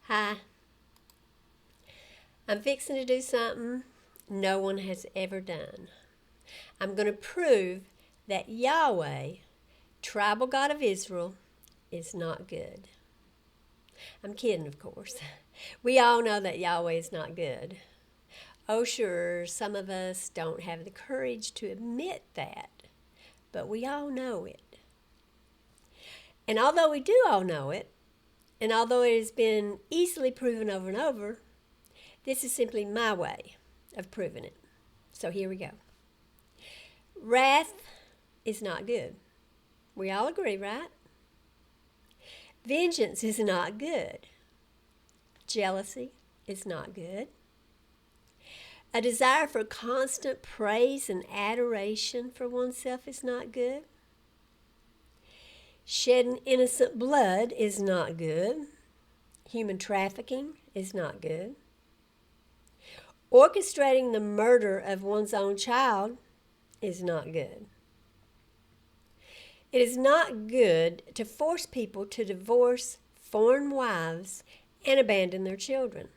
Hi, I'm fixing to do something no one has ever done. I'm going to prove that Yahweh, tribal God of Israel, is not good. I'm kidding, of course. We all know that Yahweh is not good. Oh, sure, some of us don't have the courage to admit that, but we all know it. And although we do all know it, and although it has been easily proven over and over, this is simply my way of proving it. So here we go. Wrath is not good. We all agree, right? Vengeance is not good. Jealousy is not good. A desire for constant praise and adoration for oneself is not good. Shedding innocent blood is not good. Human trafficking is not good. Orchestrating the murder of one's own child is not good. It is not good to force people to divorce foreign wives and abandon their children.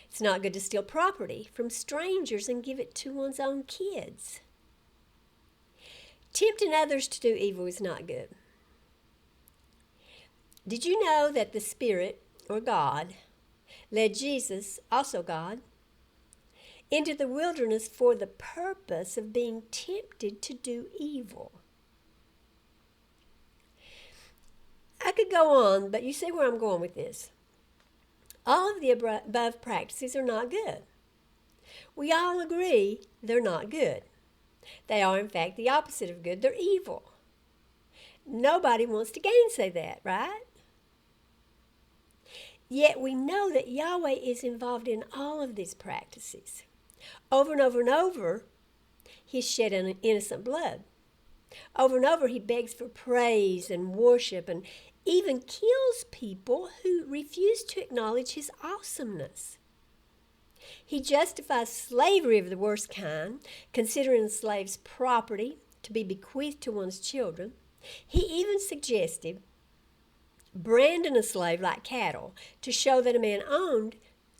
It's not good to steal property from strangers and give it to one's own kids. Tempting others to do evil is not good. Did you know that the Spirit, or God, led Jesus, also God, into the wilderness for the purpose of being tempted to do evil? I could go on, but you see where I'm going with this. All of the above practices are not good. We all agree they're not good. They are, in fact, the opposite of good. They're evil. Nobody wants to gainsay that, right? Yet we know that Yahweh is involved in all of these practices. Over and over and over, He shed innocent blood. Over and over, He begs for praise and worship and even kills people who refuse to acknowledge His awesomeness. He justifies slavery of the worst kind, considering slaves property to be bequeathed to one's children. He even suggested branding a slave like cattle to show that a man owned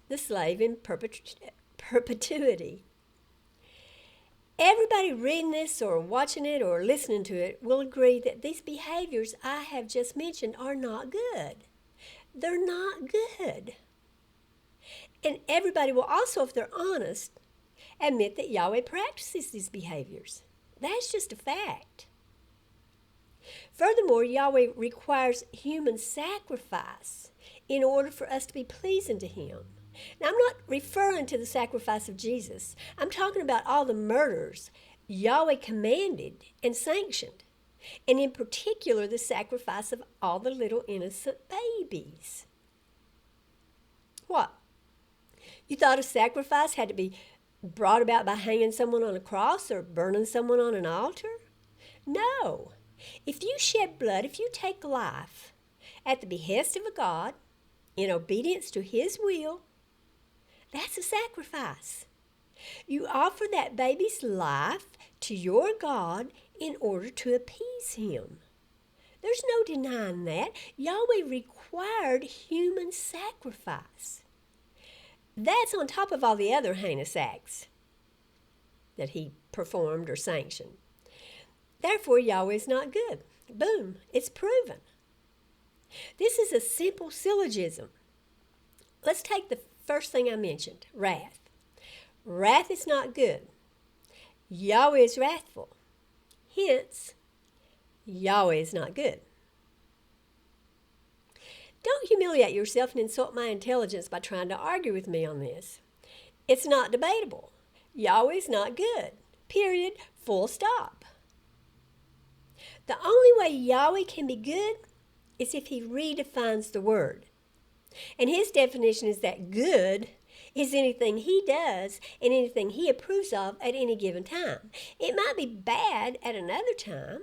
the slave in perpetuity. Everybody reading this or watching it or listening to it will agree that these behaviors I have just mentioned are not good. They're not good. And everybody will also, if they're honest, admit that Yahweh practices these behaviors. That's just a fact. Furthermore, Yahweh requires human sacrifice in order for us to be pleasing to Him. Now, I'm not referring to the sacrifice of Jesus. I'm talking about all the murders Yahweh commanded and sanctioned, and in particular, the sacrifice of all the little innocent babies. What? You thought a sacrifice had to be brought about by hanging someone on a cross or burning someone on an altar? No. If you shed blood, if you take life at the behest of a God, in obedience to His will, that's a sacrifice. You offer that baby's life to your God in order to appease Him. There's no denying that. Yahweh required human sacrifice. That's on top of all the other heinous acts that He performed or sanctioned. Therefore, Yahweh is not good. Boom, it's proven. This is a simple syllogism. Let's take the first thing I mentioned, wrath. Wrath is not good. Yahweh is wrathful. Hence, Yahweh is not good. Don't humiliate yourself and insult my intelligence by trying to argue with me on this. It's not debatable. Yahweh is not good. Period. Full stop. The only way Yahweh can be good is if He redefines the word. And His definition is that good is anything He does and anything He approves of at any given time. It might be bad at another time,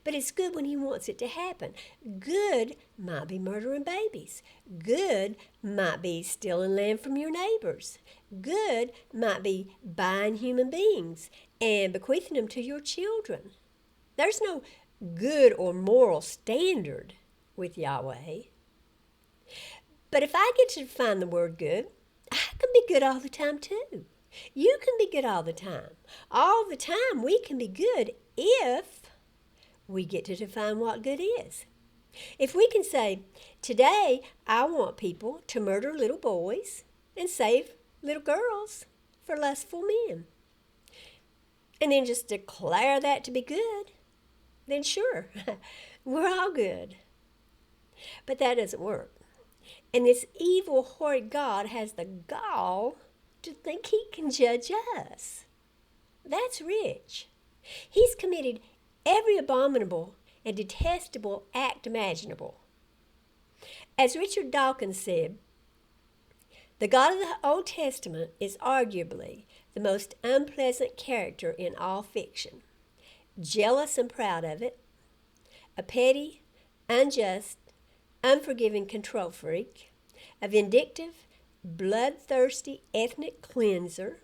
but it's good when He wants it to happen. Good might be murdering babies. Good might be stealing land from your neighbors. Good might be buying human beings and bequeathing them to your children. There's no good or moral standard with Yahweh. But if I get to define the word good, I can be good all the time too. You can be good all the time. All the time we can be good if we get to define what good is. If we can say, today I want people to murder little boys and save little girls for lustful men, and then just declare that to be good, then sure, we're all good. But that doesn't work. And this evil, horrid God has the gall to think he can judge us. That's rich. He's committed every abominable and detestable act imaginable. As Richard Dawkins said, the God of the Old Testament is arguably the most unpleasant character in all fiction. Jealous and proud of it, a petty, unjust, unforgiving control freak, a vindictive, bloodthirsty ethnic cleanser,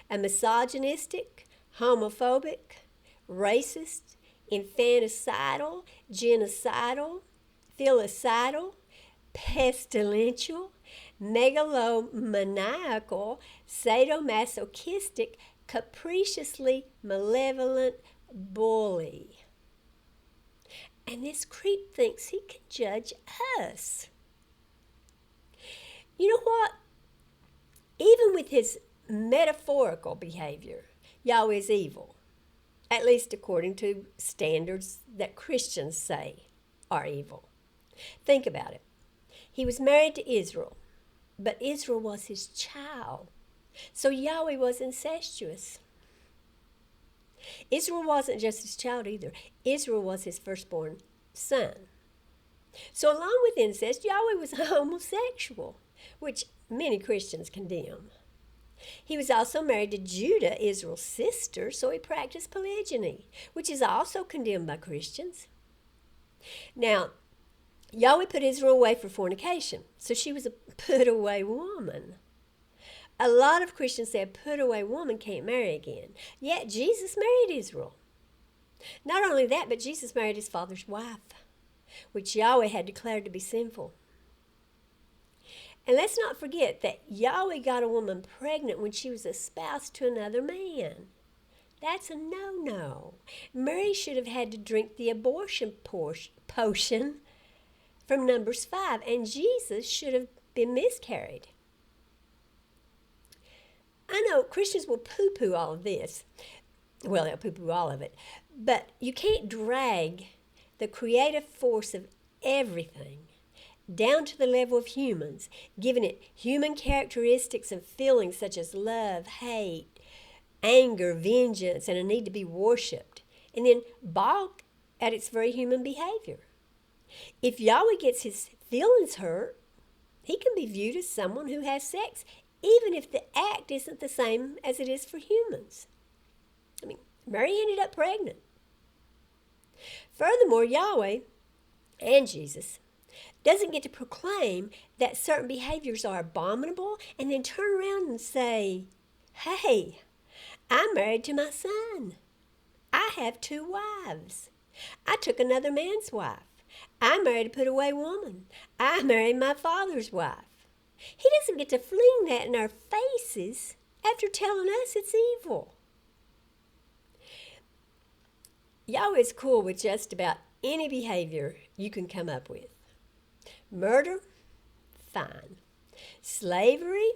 a misogynistic, homophobic, racist, infanticidal, genocidal, filicidal, pestilential, megalomaniacal, sadomasochistic, capriciously malevolent bully. And this creep thinks he can judge us. You know what? Even with his metaphorical behavior, Yahweh is evil, at least according to standards that Christians say are evil. Think about it. He was married to Israel, but Israel was his child. So Yahweh was incestuous. Israel wasn't just his child either. Israel was his firstborn son. So along with incest, Yahweh was a homosexual, which many Christians condemn. He was also married to Judah, Israel's sister, so he practiced polygyny, which is also condemned by Christians. Now, Yahweh put Israel away for fornication, so she was a put-away woman. A lot of Christians say a put-away woman can't marry again. Yet Jesus married Israel. Not only that, but Jesus married his father's wife, which Yahweh had declared to be sinful. And let's not forget that Yahweh got a woman pregnant when she was espoused to another man. That's a no-no. Mary should have had to drink the abortion potion from Numbers 5, and Jesus should have been miscarried. I know Christians will poo-poo all of this. Well, they'll poo-poo all of it. But you can't drag the creative force of everything down to the level of humans, giving it human characteristics and feelings such as love, hate, anger, vengeance, and a need to be worshipped, and then balk at its very human behavior. If Yahweh gets his feelings hurt, he can be viewed as someone who has sex, even if the act isn't the same as it is for humans. I mean, Mary ended up pregnant. Furthermore, Yahweh and Jesus doesn't get to proclaim that certain behaviors are abominable and then turn around and say, hey, I'm married to my son. I have 2 wives. I took another man's wife. I married a put-away woman. I married my father's wife. He doesn't get to fling that in our faces after telling us it's evil. Yahweh's cool with just about any behavior you can come up with. Murder? Fine. Slavery?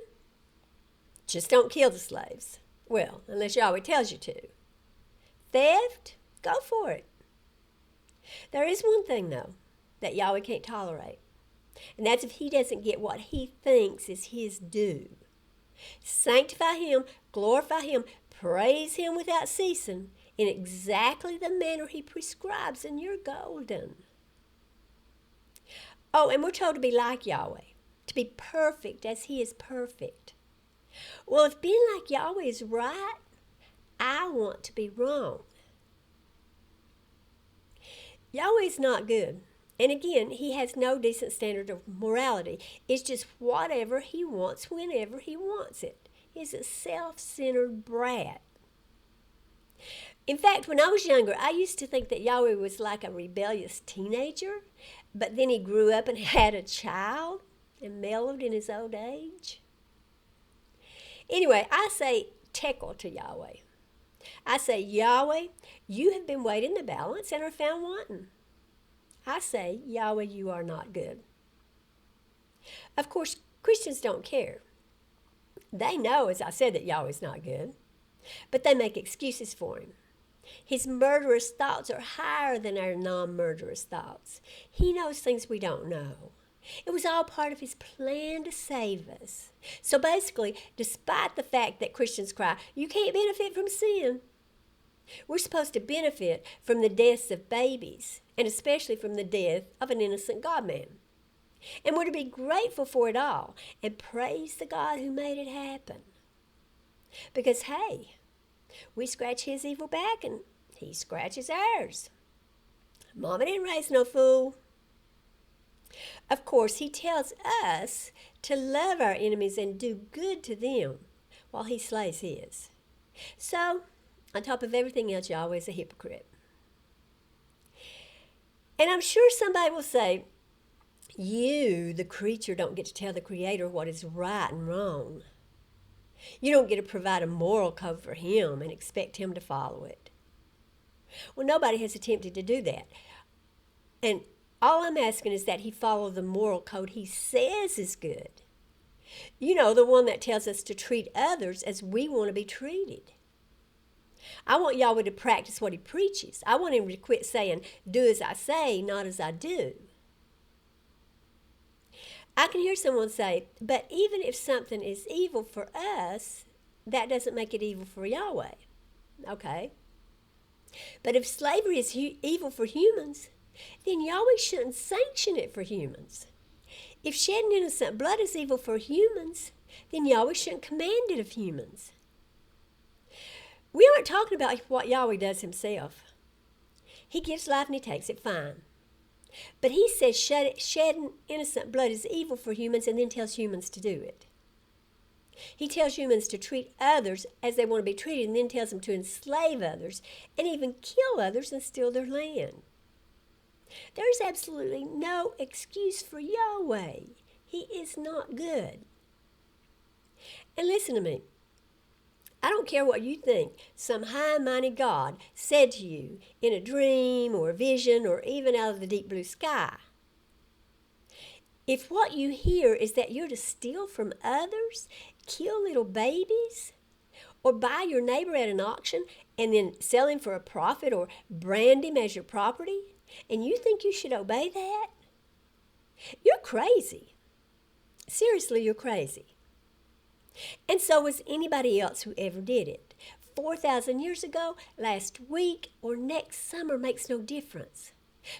Just don't kill the slaves. Well, unless Yahweh tells you to. Theft? Go for it. There is one thing, though, that Yahweh can't tolerate. And that's if he doesn't get what he thinks is his due. Sanctify him, glorify him, praise him without ceasing in exactly the manner he prescribes, and you're golden. Oh, and we're told to be like Yahweh, to be perfect as he is perfect. Well, if being like Yahweh is right, I want to be wrong. Yahweh is not good. And again, he has no decent standard of morality. It's just whatever he wants whenever he wants it. He's a self-centered brat. In fact, when I was younger, I used to think that Yahweh was like a rebellious teenager, but then he grew up and had a child, and mellowed in his old age? Anyway, I say tekel to Yahweh. I say, Yahweh, you have been weighed in the balance and are found wanting. I say, Yahweh, you are not good. Of course, Christians don't care. They know, as I said, that Yahweh's not good, but they make excuses for him. His murderous thoughts are higher than our non-murderous thoughts. He knows things we don't know. It was all part of his plan to save us. So basically, despite the fact that Christians cry, you can't benefit from sin, we're supposed to benefit from the deaths of babies, and especially from the death of an innocent God-man. And we're to be grateful for it all and praise the God who made it happen. Because, hey, we scratch his evil back and he scratches ours. Mama didn't raise no fool. Of course, he tells us to love our enemies and do good to them while he slays his. So, on top of everything else, Yahweh's a hypocrite. And I'm sure somebody will say, you, the creature, don't get to tell the Creator what is right and wrong. You don't get to provide a moral code for him and expect him to follow it. Well, nobody has attempted to do that. And all I'm asking is that he follow the moral code he says is good. You know, the one that tells us to treat others as we want to be treated. I want Yahweh to practice what he preaches. I want him to quit saying, do as I say, not as I do. I can hear someone say, but even if something is evil for us, that doesn't make it evil for Yahweh. Okay. But if slavery is evil for humans, then Yahweh shouldn't sanction it for humans. If shedding innocent blood is evil for humans, then Yahweh shouldn't command it of humans. We aren't talking about what Yahweh does himself. He gives life and he takes it, fine. But he says shedding innocent blood is evil for humans and then tells humans to do it. He tells humans to treat others as they want to be treated and then tells them to enslave others and even kill others and steal their land. There's absolutely no excuse for Yahweh. He is not good. And listen to me. I don't care what you think some high and mighty God said to you in a dream or a vision or even out of the deep blue sky. If what you hear is that you're to steal from others, kill little babies, or buy your neighbor at an auction and then sell him for a profit or brand him as your property, and you think you should obey that, you're crazy. Seriously, you're crazy. And so was anybody else who ever did it. 4,000 years ago, last week, or next summer makes no difference.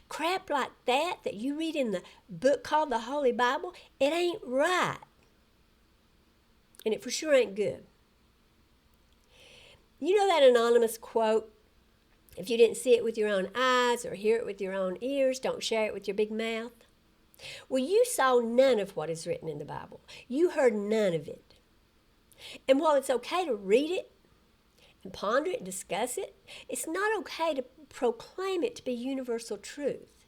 Crap like that you read in the book called the Holy Bible, it ain't right. And it for sure ain't good. You know that anonymous quote, if you didn't see it with your own eyes or hear it with your own ears, don't share it with your big mouth? Well, you saw none of what is written in the Bible. You heard none of it. And while it's okay to read it and ponder it and discuss it, it's not okay to proclaim it to be universal truth.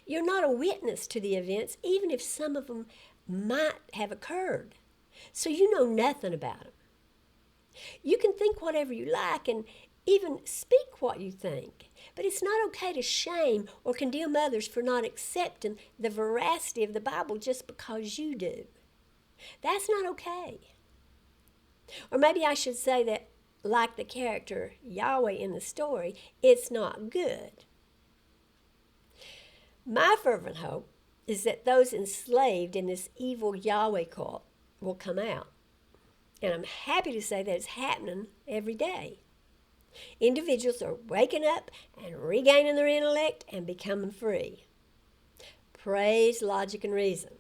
You're not a witness to the events, even if some of them might have occurred. So you know nothing about them. You can think whatever you like and even speak what you think, but it's not okay to shame or condemn others for not accepting the veracity of the Bible just because you do. That's not okay. Or maybe I should say that, like the character Yahweh in the story, it's not good. My fervent hope is that those enslaved in this evil Yahweh cult will come out. And I'm happy to say that it's happening every day. Individuals are waking up and regaining their intellect and becoming free. Praise logic and reason.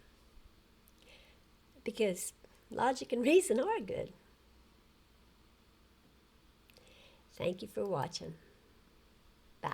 Because logic and reason are good. Thank you for watching. Bye.